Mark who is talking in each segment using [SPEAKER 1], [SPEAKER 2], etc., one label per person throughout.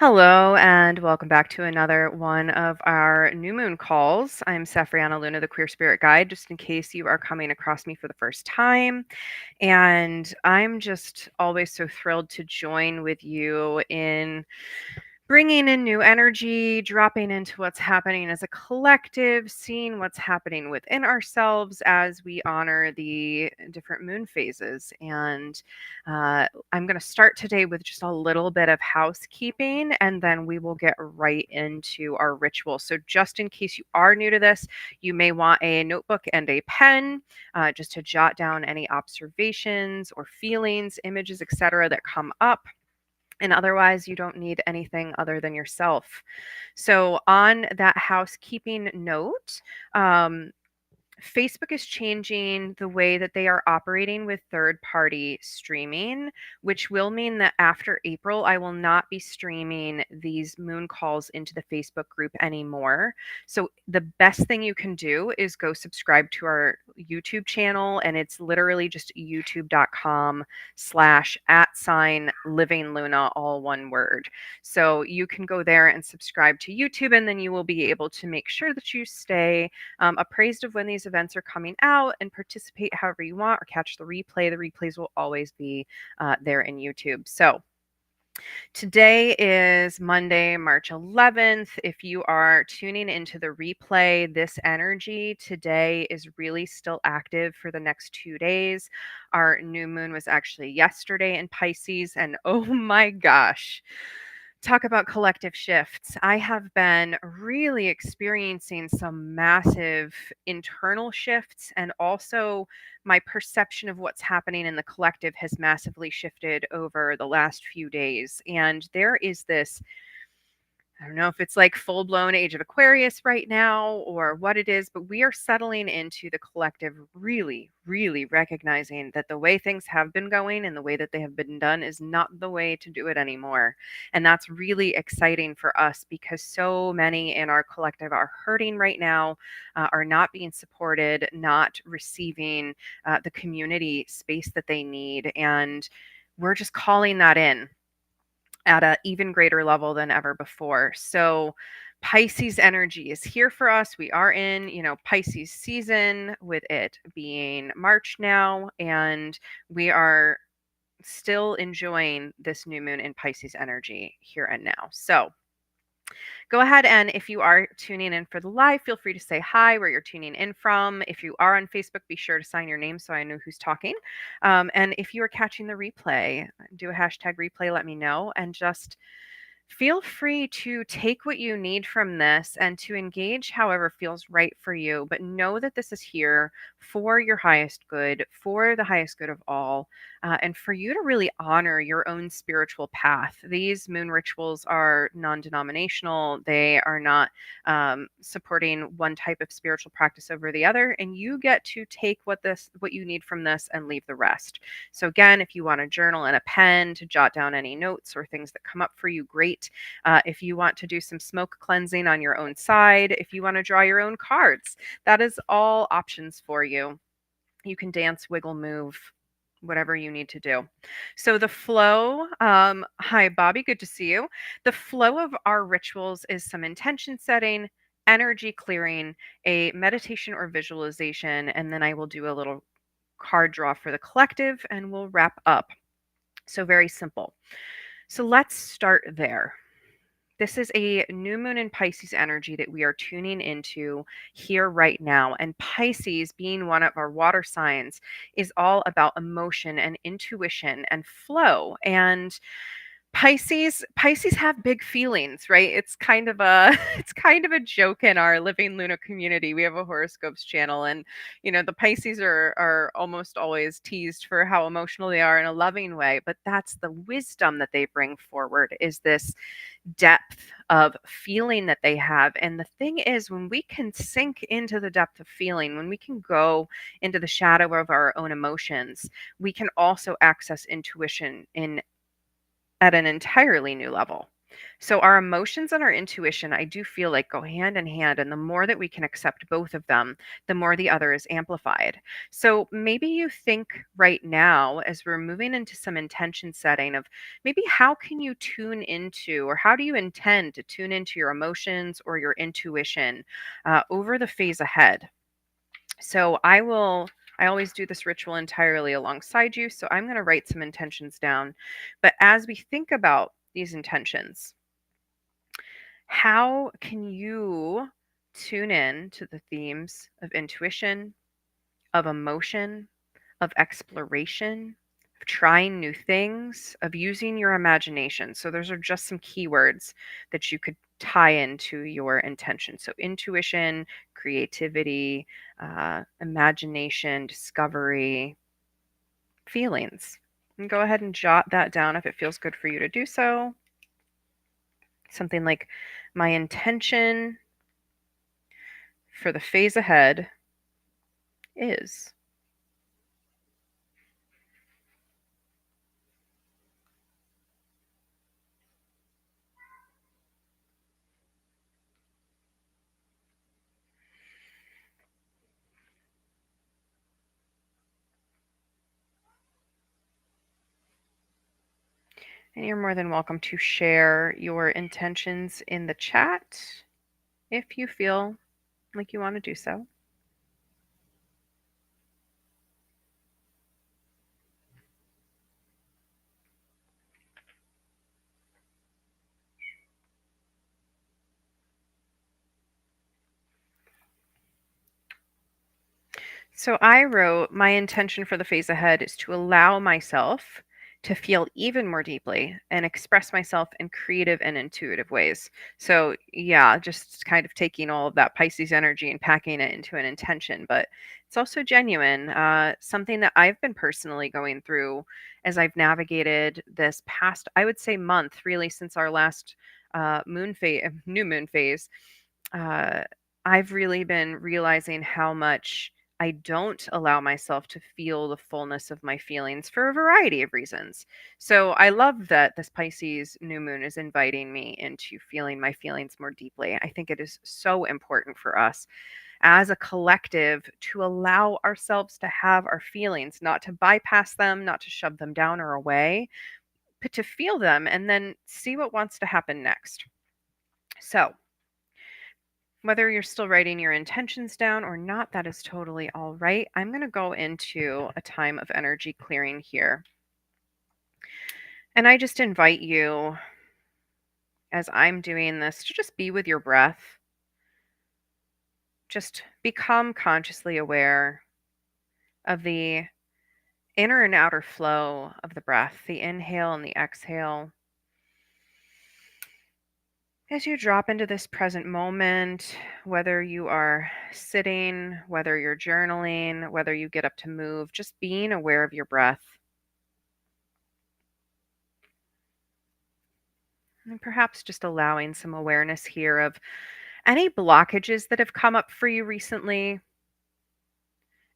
[SPEAKER 1] Hello, and welcome back to another one of our new moon calls. I'm Safrianna Luna, the Queer Spirit Guide, just in case you are coming across me for the first time. And I'm just always so thrilled to join with you in bringing in new energy, dropping into what's happening as a collective, seeing what's happening within ourselves as we honor the different moon phases. And I'm going to start today with just a little bit of housekeeping, and then we will get right into our ritual. So, just in case you are new to this, you may want a notebook and a pen just to jot down any observations or feelings, images, etc., that come up. And otherwise, you don't need anything other than yourself. So, on that housekeeping note, Facebook is changing the way that they are operating with third party streaming, which will mean that after April, I will not be streaming these moon calls into the Facebook group anymore. So, the best thing you can do is go subscribe to our YouTube channel, and it's literally just youtube.com/@living Luna, all one word. So, you can go there and subscribe to YouTube, and then you will be able to make sure that you stay appraised of when these events are coming out and participate however you want or catch the replay. The replays will always be there in YouTube. So today is Monday, March 11th. If you are tuning into the replay, this energy today is really still active for the next 2 days. Our new moon was actually yesterday in Pisces, and oh my gosh. Talk about collective shifts. I have been really experiencing some massive internal shifts, and also my perception of what's happening in the collective has massively shifted over the last few days. And there is this, I don't know if it's like full blown age of Aquarius right now or what it is, but we are settling into the collective, really, really recognizing that the way things have been going and the way that they have been done is not the way to do it anymore. And that's really exciting for us because so many in our collective are hurting right now, are not being supported, not receiving the community space that they need. And we're just calling that in at an even greater level than ever before. So Pisces energy is here for us. We are in, Pisces season with it being March now, and we are still enjoying this new moon in Pisces energy here and now. So go ahead, and if you are tuning in for the live, feel free to say hi where you're tuning in from. If you are on Facebook, be sure to sign your name so I know who's talking. And if you are catching the replay, do a hashtag replay, let me know, and just feel free to take what you need from this and to engage however feels right for you. But know that this is here for your highest good, for the highest good of all, and for you to really honor your own spiritual path. These moon rituals are non denominational, they are not supporting one type of spiritual practice over the other. And you get to take what you need from this and leave the rest. So, again, if you want a journal and a pen to jot down any notes or things that come up for you, great. If you want to do some smoke cleansing on your own side, if you want to draw your own cards, that is all options for you. You can dance, wiggle, move, whatever you need to do. So the flow, hi, Bobby, good to see you. The flow of our rituals is some intention setting, energy clearing, a meditation or visualization, and then I will do a little card draw for the collective and we'll wrap up. So very simple. So let's start there. This is a new moon in Pisces energy that we are tuning into here right now. And Pisces, being one of our water signs, is all about emotion and intuition and flow. And Pisces have big feelings, right? It's kind of a it's kind of a joke in our Living Luna community. We have a horoscopes channel, and the Pisces are almost always teased for how emotional they are in a loving way, but that's the wisdom that they bring forward, is this depth of feeling that they have. And the thing is, when we can sink into the depth of feeling, when we can go into the shadow of our own emotions, we can also access intuition in at an entirely new level. So our emotions and our intuition, I do feel like go hand in hand. And the more that we can accept both of them, the more the other is amplified. So maybe you think right now, as we're moving into some intention setting of maybe how can you tune into, or how do you intend to tune into your emotions or your intuition over the phase ahead? So I always do this ritual entirely alongside you. So I'm going to write some intentions down. But as we think about these intentions, how can you tune in to the themes of intuition, of emotion, of exploration, of trying new things, of using your imagination? So, those are just some keywords that you could tie into your intention. So, intuition, creativity, imagination, discovery, feelings. And go ahead and jot that down if it feels good for you to do so. Something like my intention for the phase ahead is. And you're more than welcome to share your intentions in the chat if you feel like you want to do so. So I wrote, my intention for the phase ahead is to allow myself to feel even more deeply and express myself in creative and intuitive ways. So, yeah, just kind of taking all of that Pisces energy and packing it into an intention, but it's also genuine. Something that I've been personally going through as I've navigated this past, I would say, month, really, since our last new moon phase. uh, I've really been realizing how much I don't allow myself to feel the fullness of my feelings for a variety of reasons. So I love that this Pisces new moon is inviting me into feeling my feelings more deeply. I think it is so important for us as a collective to allow ourselves to have our feelings, not to bypass them, not to shove them down or away, but to feel them and then see what wants to happen next. So, whether you're still writing your intentions down or not, that is totally all right. I'm going to go into a time of energy clearing here. And I just invite you, as I'm doing this, to just be with your breath. Just become consciously aware of the inner and outer flow of the breath, the inhale and the exhale. As you drop into this present moment, whether you are sitting, whether you're journaling, whether you get up to move, just being aware of your breath. And perhaps just allowing some awareness here of any blockages that have come up for you recently,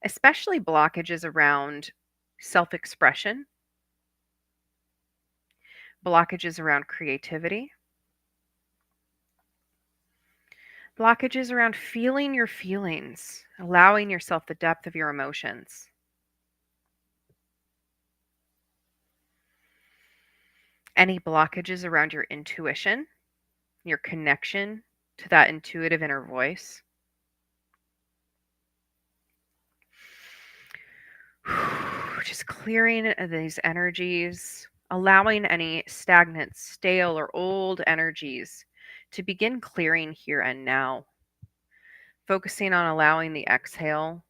[SPEAKER 1] especially blockages around self expression, blockages around creativity, blockages around feeling your feelings, allowing yourself the depth of your emotions, any blockages around your intuition, your connection to that intuitive inner voice. Just clearing these energies, allowing any stagnant, stale, or old energies to begin clearing here and now. Focusing on allowing the exhale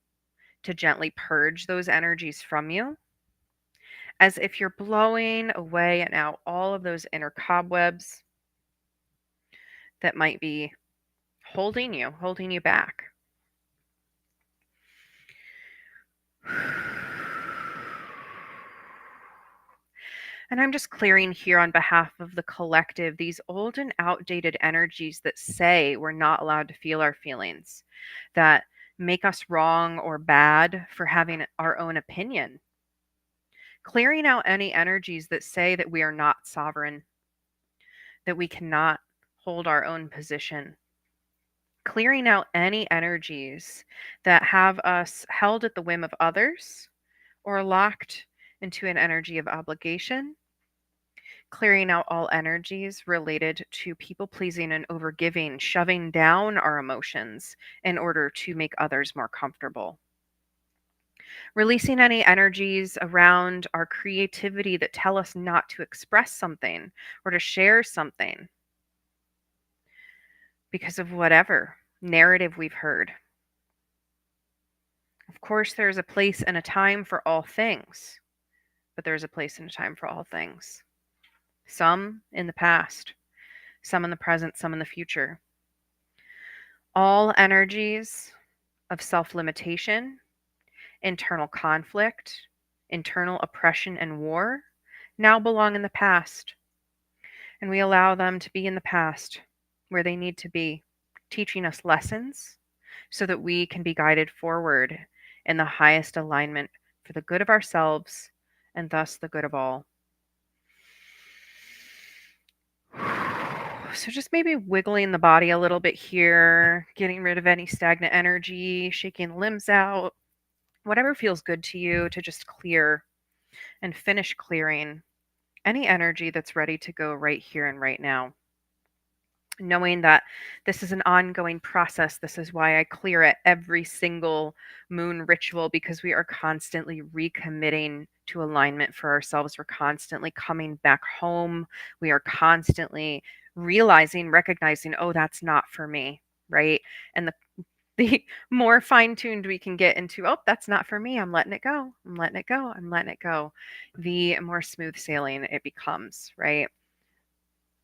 [SPEAKER 1] to gently purge those energies from you, as if you're blowing away and out all of those inner cobwebs that might be holding you back. And I'm just clearing here on behalf of the collective these old and outdated energies that say we're not allowed to feel our feelings, that make us wrong or bad for having our own opinion. Clearing out any energies that say that we are not sovereign, that we cannot hold our own position. Clearing out any energies that have us held at the whim of others or locked into an energy of obligation. Clearing out all energies related to people pleasing and overgiving, shoving down our emotions in order to make others more comfortable. Releasing any energies around our creativity that tell us not to express something or to share something because of whatever narrative we've heard. Of course, there's a place and a time for all things, but there's a place and a time for all things. Some in the past, some in the present, some in the future. All energies of self limitation, internal conflict, internal oppression, and war now belong in the past. And we allow them to be in the past where they need to be, teaching us lessons so that we can be guided forward in the highest alignment for the good of ourselves and thus the good of all. So just maybe wiggling the body a little bit here, getting rid of any stagnant energy, shaking the limbs out, whatever feels good to you to just clear and finish clearing any energy that's ready to go right here and right now. Knowing that this is an ongoing process. This is why I clear at every single moon ritual, because we are constantly recommitting to alignment for ourselves. We're constantly coming back home. We are constantly realizing, recognizing, oh, that's not for me, right? And the more fine-tuned we can get into, oh, that's not for me, I'm letting it go. I'm letting it go. I'm letting it go. The more smooth sailing it becomes, right?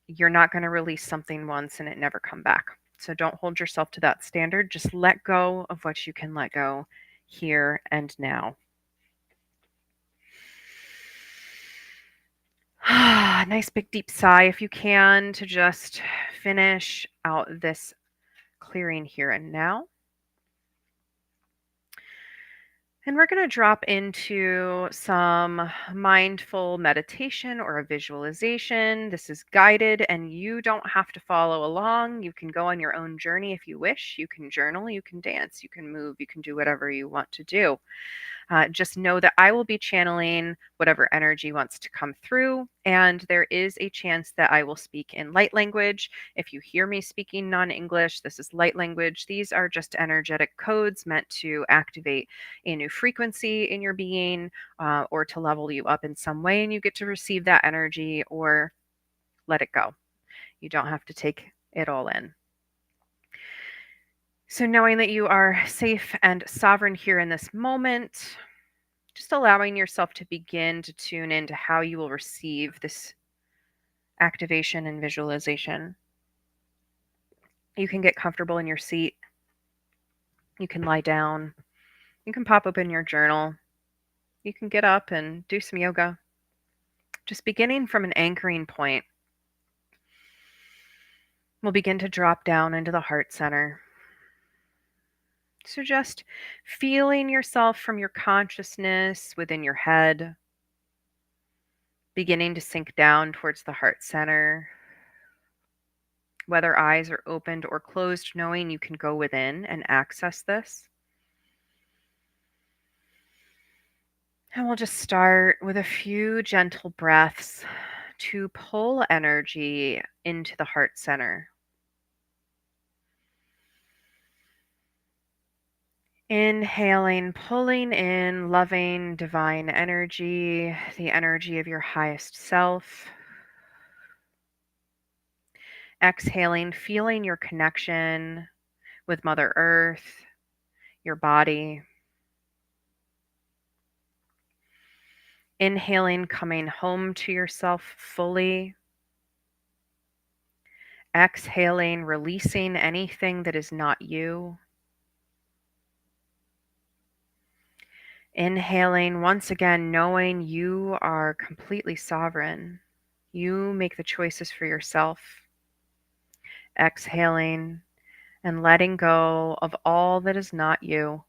[SPEAKER 1] You're not going to release something once and it never come back. So don't hold yourself to that standard. Just let go of what you can let go here and now. Nice big deep sigh if you can, to just finish out this clearing here and now. And we're going to drop into some mindful meditation or a visualization. This is guided and you don't have to follow along. You can go on your own journey if you wish. You can journal, you can dance, you can move, you can do whatever you want to do. Just know that I will be channeling whatever energy wants to come through, and there is a chance that I will speak in light language. If you hear me speaking non-English, this is light language. These are just energetic codes meant to activate a new frequency in your being, or to level you up in some way, and you get to receive that energy or let it go. You don't have to take it all in. So, knowing that you are safe and sovereign here in this moment, just allowing yourself to begin to tune into how you will receive this activation and visualization. You can get comfortable in your seat. You can lie down. You can pop open your journal. You can get up and do some yoga. Just beginning from an anchoring point, we'll begin to drop down into the heart center. So just feeling yourself from your consciousness within your head, beginning to sink down towards the heart center. Whether eyes are opened or closed, knowing you can go within and access this. And we'll just start with a few gentle breaths to pull energy into the heart center. Inhaling, pulling in loving, divine energy, the energy of your highest self. Exhaling, feeling your connection with Mother Earth, your body. Inhaling, coming home to yourself fully. Exhaling, releasing anything that is not you. Inhaling, once again, knowing you are completely sovereign. You make the choices for yourself. Exhaling and letting go of all that is not you.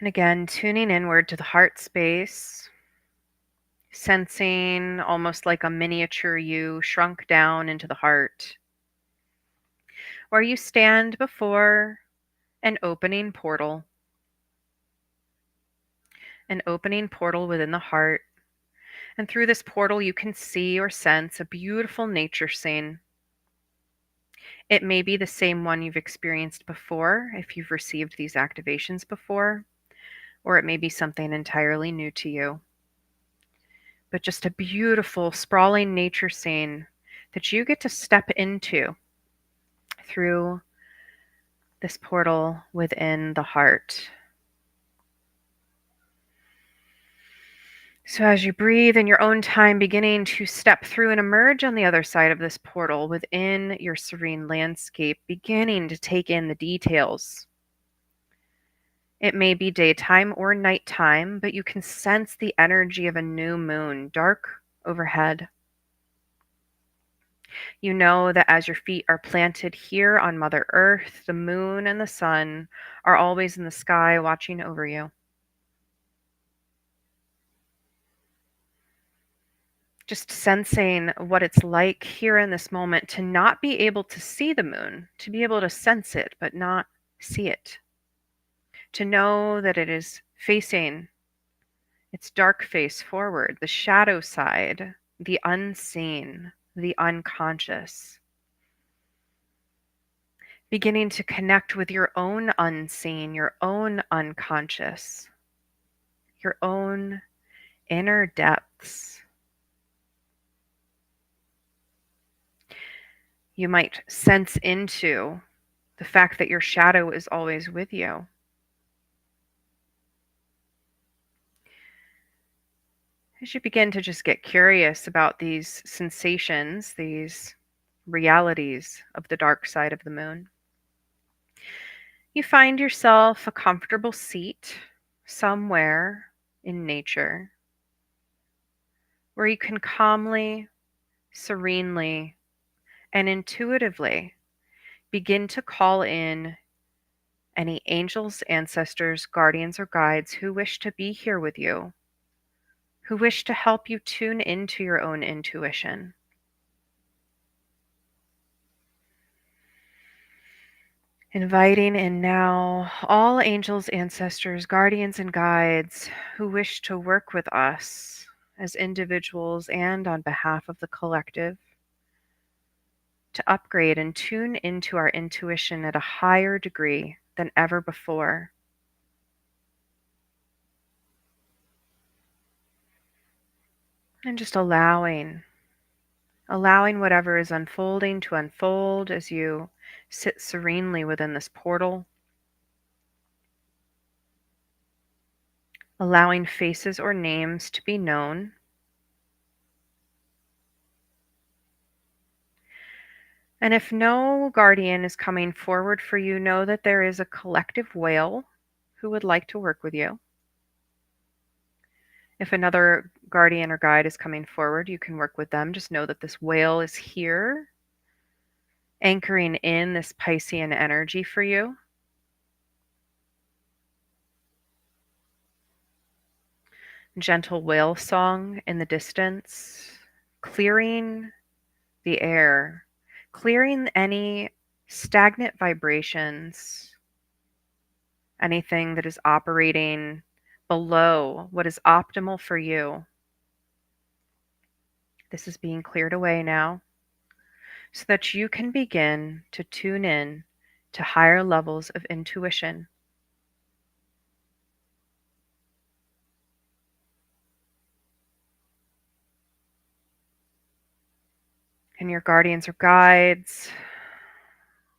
[SPEAKER 1] And again, tuning inward to the heart space, sensing almost like a miniature you shrunk down into the heart, where you stand before an opening portal within the heart. And through this portal, you can see or sense a beautiful nature scene. It may be the same one you've experienced before if you've received these activations before, or it may be something entirely new to you. But just a beautiful, sprawling nature scene that you get to step into through this portal within the heart. So, as you breathe in your own time, beginning to step through and emerge on the other side of this portal within your serene landscape, beginning to take in the details. It may be daytime or nighttime, but you can sense the energy of a new moon, dark overhead. You know that as your feet are planted here on Mother Earth, the moon and the sun are always in the sky watching over you. Just sensing what it's like here in this moment to not be able to see the moon, to be able to sense it, but not see it. To know that it is facing its dark face forward, the shadow side, the unseen, the unconscious. Beginning to connect with your own unseen, your own unconscious, your own inner depths. You might sense into the fact that your shadow is always with you. As you begin to just get curious about these sensations, these realities of the dark side of the moon, you find yourself a comfortable seat somewhere in nature where you can calmly, serenely, and intuitively begin to call in any angels, ancestors, guardians, or guides who wish to be here with you, who wish to help you tune into your own intuition. Inviting in now all angels, ancestors, guardians, and guides who wish to work with us as individuals and on behalf of the collective to upgrade and tune into our intuition at a higher degree than ever before. And just allowing whatever is unfolding to unfold as you sit serenely within this portal, allowing faces or names to be known. And if no guardian is coming forward for you, know that there is a collective whale who would like to work with you. If another guardian or guide is coming forward, you can work with them. Just know that this whale is here, anchoring in this Piscean energy for you. Gentle whale song in the distance, clearing the air, clearing any stagnant vibrations, anything that is operating below what is optimal for you. This is being cleared away now so that you can begin to tune in to higher levels of intuition. And your guardians or guides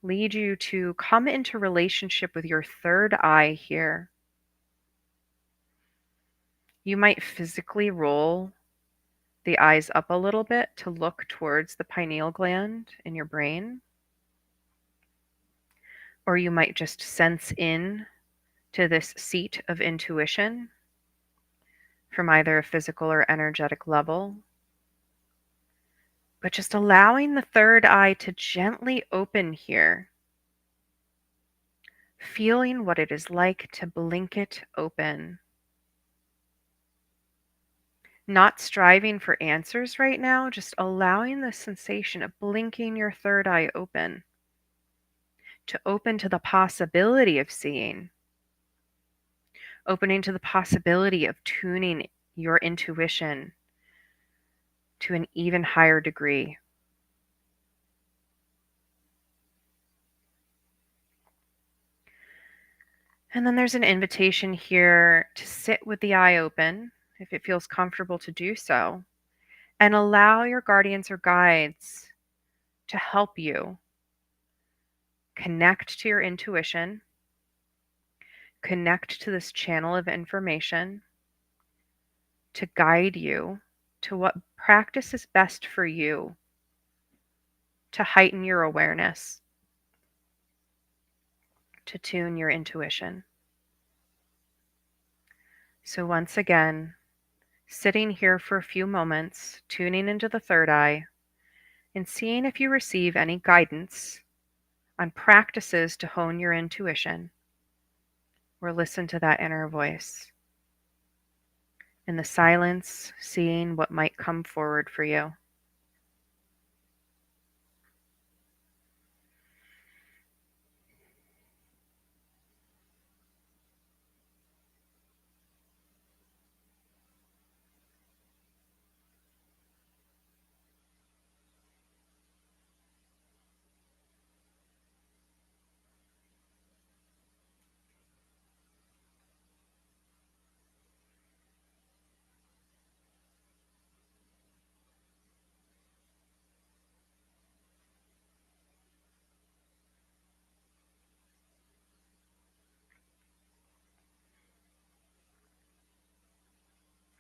[SPEAKER 1] lead you to come into relationship with your third eye here. You might physically roll the eyes up a little bit to look towards the pineal gland in your brain, or you might just sense in to this seat of intuition from either a physical or energetic level. But just allowing the third eye to gently open here, feeling what it is like to blink it open. Not striving for answers right now, just allowing the sensation of blinking your third eye open, to open to the possibility of seeing, opening to the possibility of tuning your intuition to an even higher degree. And then there's an invitation here to sit with the eye open, if it feels comfortable to do so, and allow your guardians or guides to help you connect to your intuition, connect to this channel of information, to guide you to what practice is best for you to heighten your awareness, to tune your intuition. So, once again, sitting here for a few moments, tuning into the third eye, and seeing if you receive any guidance on practices to hone your intuition or listen to that inner voice. In the silence, seeing what might come forward for you.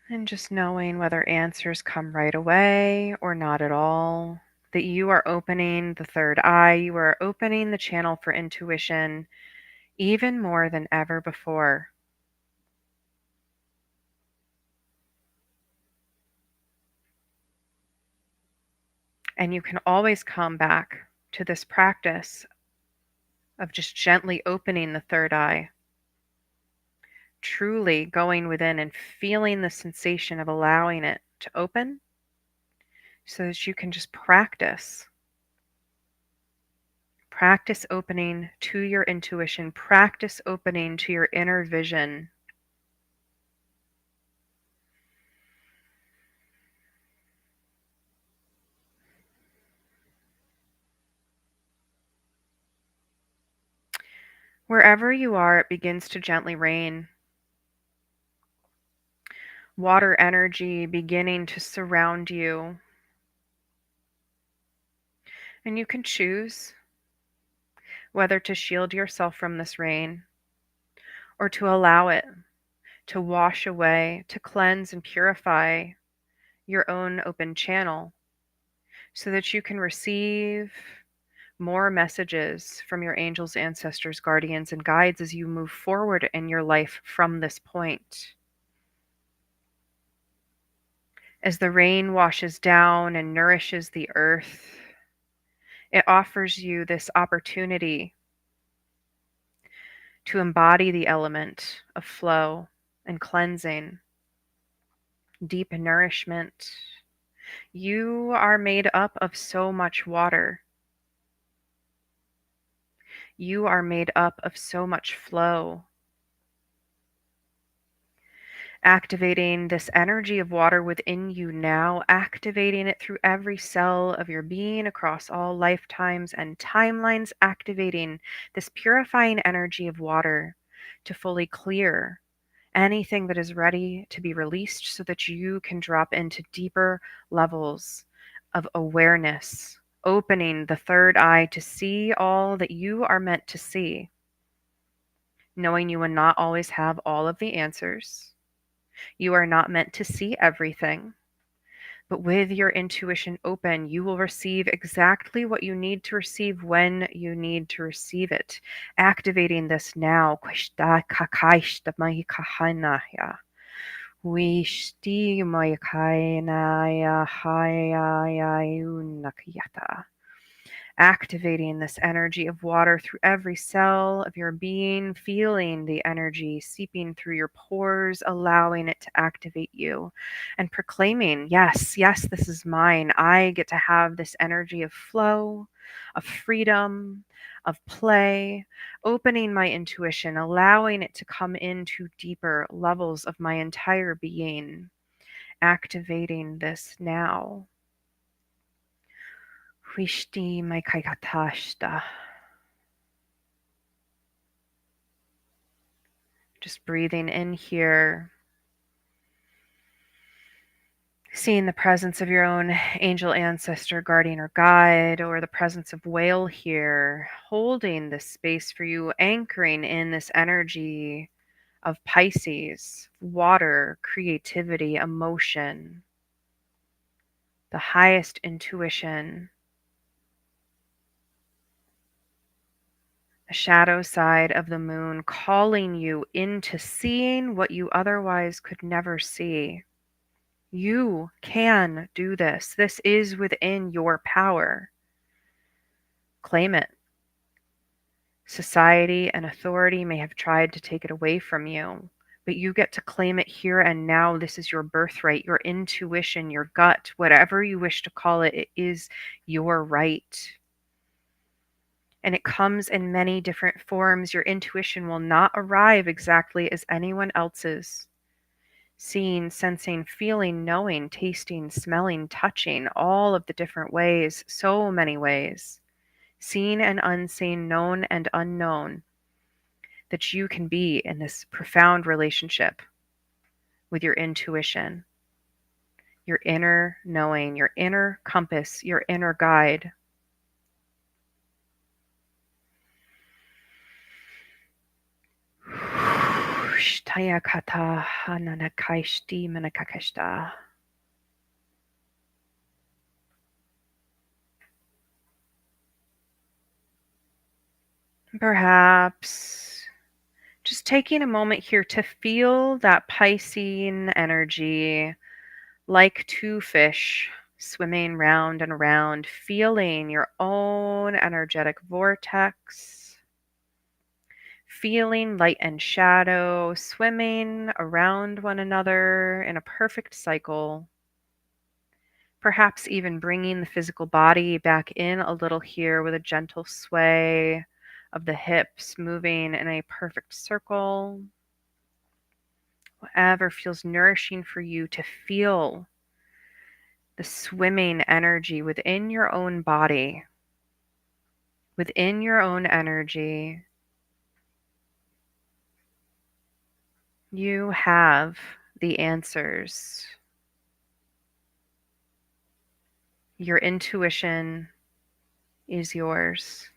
[SPEAKER 1] And just knowing whether answers come right away or not at all, that you are opening the third eye, you are opening the channel for intuition even more than ever before. And you can always come back to this practice of just gently opening the third eye, truly going within and feeling the sensation of allowing it to open so that you can just practice. Practice opening to your intuition, practice opening to your inner vision. Wherever you are, it begins to gently rain. Water energy beginning to surround you. And you can choose whether to shield yourself from this rain or to allow it to wash away, to cleanse and purify your own open channel so that you can receive more messages from your angels, ancestors, guardians, and guides as you move forward in your life from this point. As the rain washes down and nourishes the earth, it offers you this opportunity to embody the element of flow and cleansing, deep nourishment. You are made up of so much water. You are made up of so much flow. Activating this energy of water within you now, activating it through every cell of your being across all lifetimes and timelines, activating this purifying energy of water to fully clear anything that is ready to be released so that you can drop into deeper levels of awareness, opening the third eye to see all that you are meant to see, knowing you will not always have all of the answers. You are not meant to see everything, but with your intuition open, you will receive exactly what you need to receive when you need to receive it. Activating this now. activating this energy of water through every cell of your being, feeling the energy seeping through your pores, allowing it to activate you, and proclaiming, yes, yes, this is mine. I get to have this energy of flow, of freedom, of play, opening my intuition, allowing it to come into deeper levels of my entire being, activating this now. Huishti mai kaikatashta. Just breathing in here, seeing the presence of your own angel ancestor, guardian, or guide, or the presence of whale here, holding this space for you, anchoring in this energy of Pisces, water, creativity, emotion, the highest intuition, the shadow side of the moon, calling you into seeing what you otherwise could never see. You can do this. This is within your power. Claim it. Society and authority may have tried to take it away from you, but you get to claim it here and now. This is your birthright, your intuition, your gut, whatever you wish to call it. It is your right. And it comes in many different forms. Your intuition will not arrive exactly as anyone else's. Seeing, sensing, feeling, knowing, tasting, smelling, touching, all of the different ways, so many ways, seen and unseen, known and unknown, that you can be in this profound relationship with your intuition, your inner knowing, your inner compass, your inner guide. Perhaps just taking a moment here to feel that Piscean energy like two fish swimming round and around, feeling your own energetic vortex, feeling light and shadow swimming around one another in a perfect cycle. Perhaps even bringing the physical body back in a little here with a gentle sway of the hips moving in a perfect circle. Whatever feels nourishing for you to feel the swimming energy within your own body, within your own energy. You have the answers. Your intuition is yours.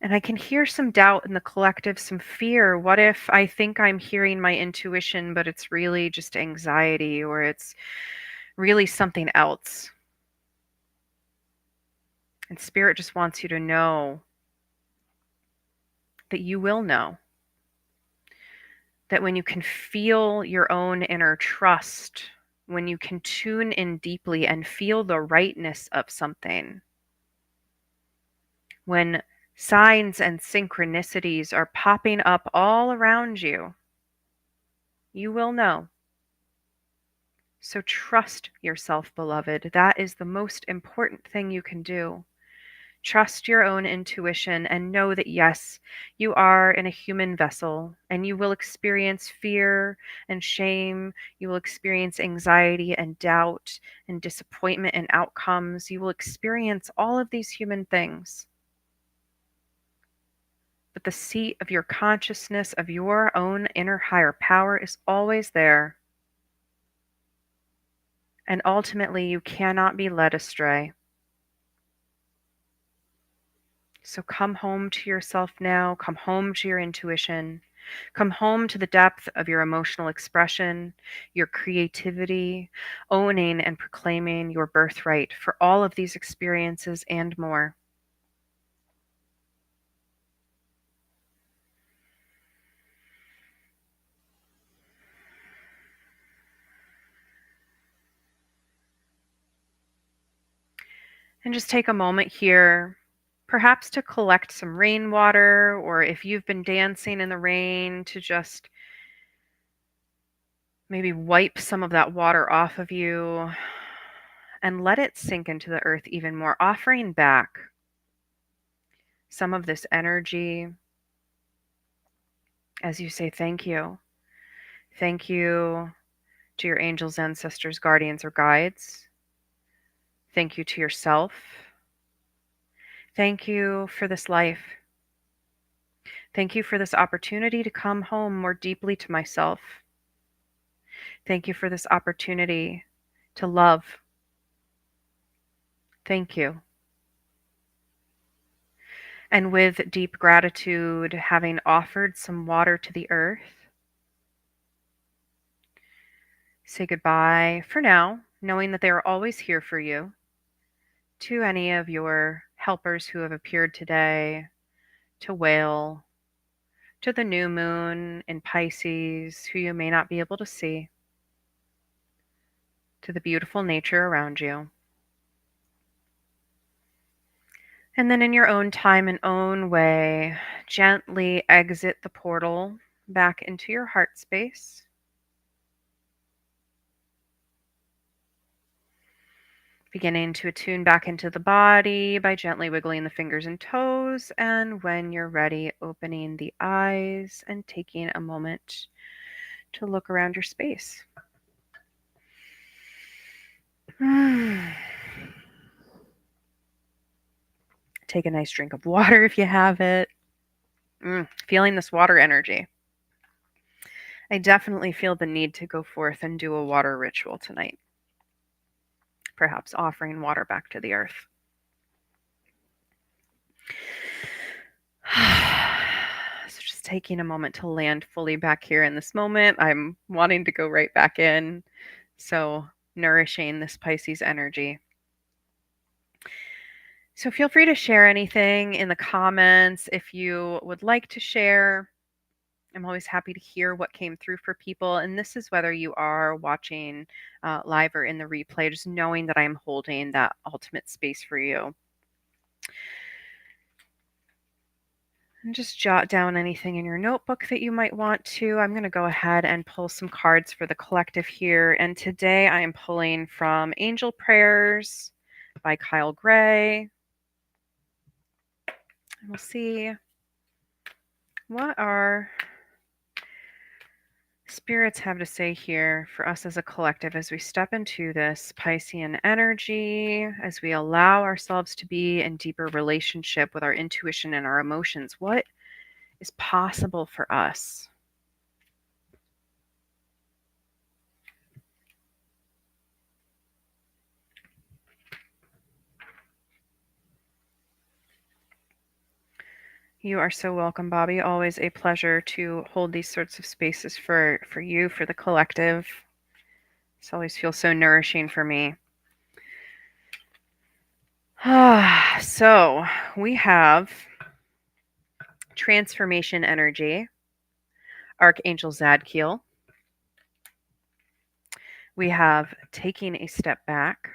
[SPEAKER 1] And I can hear some doubt in the collective, some fear. What if I think I'm hearing my intuition, but it's really just anxiety or it's really something else? And Spirit just wants you to know that you will know. That when you can feel your own inner trust, when you can tune in deeply and feel the rightness of something, when signs and synchronicities are popping up all around you, you will know. So trust yourself, beloved. That is the most important thing you can do. Trust your own intuition and know that, yes, you are in a human vessel and you will experience fear and shame. You will experience anxiety and doubt and disappointment in outcomes. You will experience all of these human things. But the seat of your consciousness, of your own inner higher power, is always there. And ultimately, you cannot be led astray. So come home to yourself now. Come home to your intuition. Come home to the depth of your emotional expression, your creativity, owning and proclaiming your birthright for all of these experiences and more. And just take a moment here, perhaps to collect some rainwater, or if you've been dancing in the rain, to just maybe wipe some of that water off of you and let it sink into the earth even more, offering back some of this energy as you say thank you. Thank you to your angels, ancestors, guardians, or guides. Thank you to yourself. Thank you for this life. Thank you for this opportunity to come home more deeply to myself. Thank you for this opportunity to love. Thank you. And with deep gratitude, having offered some water to the earth, say goodbye for now, knowing that they are always here for you. To any of your helpers who have appeared today, to Whale, to the new moon in Pisces, who you may not be able to see, to the beautiful nature around you. And then, in your own time and own way, gently exit the portal back into your heart space. Beginning to attune back into the body by gently wiggling the fingers and toes. And when you're ready, opening the eyes and taking a moment to look around your space. Take a nice drink of water if you have it. Feeling this water energy. I definitely feel the need to go forth and do a water ritual tonight. Perhaps offering water back to the earth. So just taking a moment to land fully back here in this moment. I'm wanting to go right back in. So nourishing this Pisces energy. So feel free to share anything in the comments if you would like to share. I'm always happy to hear what came through for people. And this is whether you are watching live or in the replay, just knowing that I'm holding that ultimate space for you. And just jot down anything in your notebook that you might want to. I'm going to go ahead and pull some cards for the collective here. And today I am pulling from Angel Prayers by Kyle Gray. And we'll see what our spirits have to say here for us as a collective as we step into this Piscean energy, as we allow ourselves to be in deeper relationship with our intuition and our emotions. What is possible for us? You are so welcome, Bobby. Always a pleasure to hold these sorts of spaces for you, for the collective. This always feels so nourishing for me. So we have transformation energy, Archangel Zadkiel. We have taking a step back.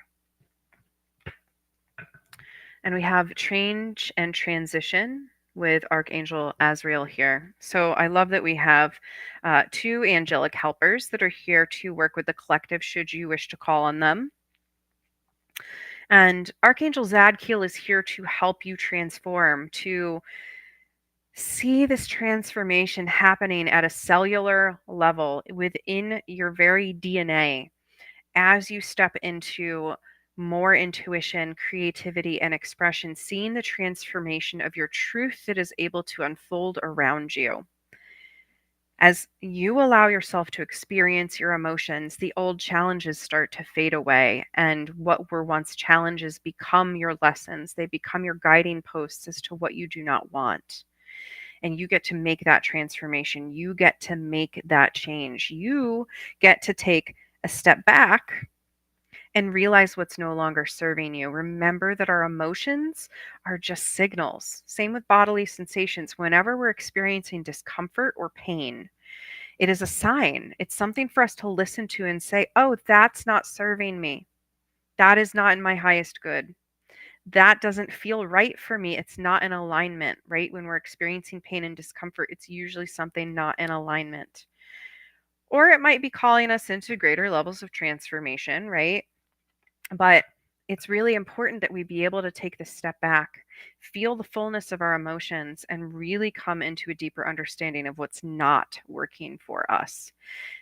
[SPEAKER 1] And we have change and transition with Archangel Azrael here. So I love that we have two angelic helpers that are here to work with the collective should you wish to call on them. And Archangel Zadkiel is here to help you transform, to see this transformation happening at a cellular level within your very DNA as you step into more intuition, creativity, and expression, seeing the transformation of your truth that is able to unfold around you. As you allow yourself to experience your emotions, the old challenges start to fade away, and what were once challenges become your lessons. They become your guiding posts as to what you do not want. And you get to make that transformation. You get to make that change. You get to take a step back and realize what's no longer serving you. Remember that our emotions are just signals. Same with bodily sensations. Whenever we're experiencing discomfort or pain, it is a sign. It's something for us to listen to and say, oh, that's not serving me. That is not in my highest good. that doesn't feel right for me. It's not in alignment, right? When we're experiencing pain and discomfort, it's usually something not in alignment. Or it might be calling us into greater levels of transformation, right? But it's really important that we be able to take this step back, feel the fullness of our emotions, and really come into a deeper understanding of what's not working for us.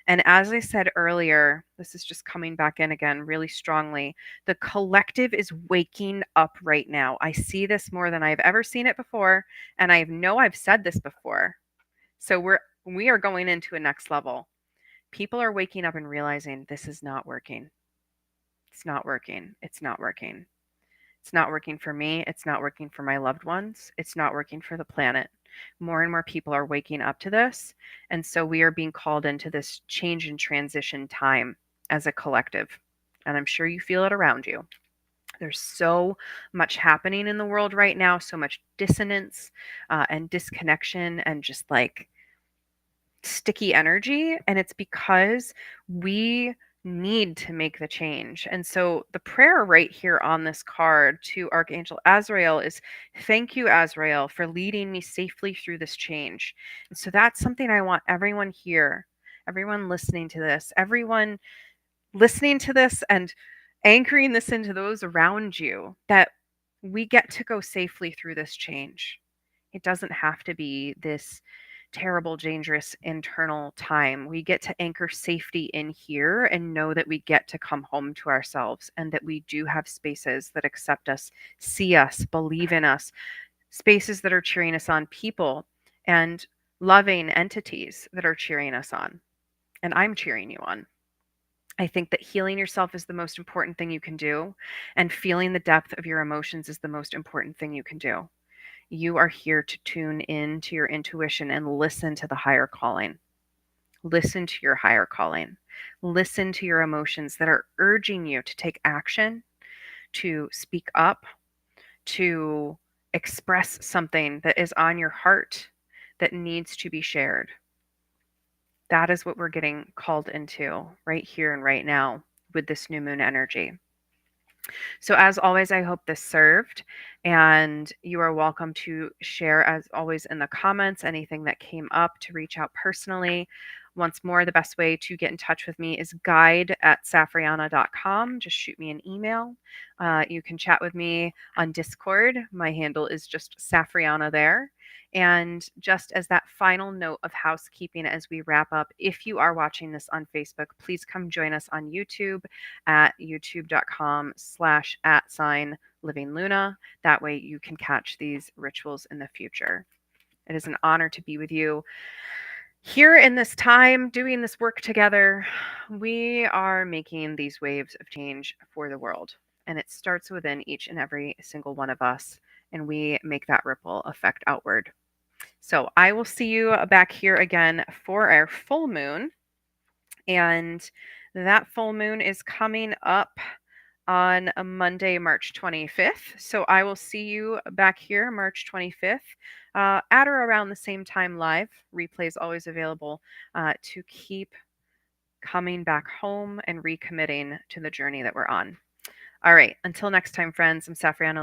[SPEAKER 1] And as I said earlier, this is just coming back in again really strongly. The collective is waking up right now. I see this more than I've ever seen it before, and I know I've said this before. So we are going into a next level. People are waking up and realizing this is not working. It's not working. It's not working. It's not working for me. It's not working for my loved ones. It's not working for the planet. More and more people are waking up to this. And so we are being called into this change and transition time as a collective. And I'm sure you feel it around you. There's so much happening in the world right now, so much dissonance and disconnection and just like sticky energy. And it's because we need to make the change. And so the prayer right here on this card to Archangel Azrael is, thank you, Azrael, for leading me safely through this change. And so that's something I want everyone here, everyone listening to this, everyone listening to this and anchoring this into those around you, that we get to go safely through this change. It doesn't have to be this terrible, dangerous internal time. We get to anchor safety in here and know that we get to come home to ourselves and that we do have spaces that accept us, see us, believe in us, spaces that are cheering us on, people and loving entities that are cheering us on. And I'm cheering you on. I think that healing yourself is the most important thing you can do, and feeling the depth of your emotions is the most important thing you can do. You are here to tune in to your intuition and listen to the higher calling. Listen to your higher calling. Listen to your emotions that are urging you to take action, to speak up, to express something that is on your heart that needs to be shared. That is what we're getting called into right here and right now with this new moon energy. So, as always, I hope this served. And you are welcome to share, as always, in the comments anything that came up, to reach out personally. Once more, the best way to get in touch with me is guide@safrianna.com. Just shoot me an email. You can chat with me on Discord. My handle is just Safrianna there. And just as that final note of housekeeping as we wrap up, if you are watching this on Facebook, please come join us on YouTube at youtube.com/@living Luna. That way you can catch these rituals in the future. It is an honor to be with you here in this time, doing this work together. We are making these waves of change for the world, and it starts within each and every single one of us, and we make that ripple effect outward. So I will see you back here again for our full moon, and that full moon is coming up on a Monday, March 25th. So I will see you back here March 25th at or around the same time live. Replays always available to keep coming back home and recommitting to the journey that we're on. All right. Until next time, friends, I'm Safrianna.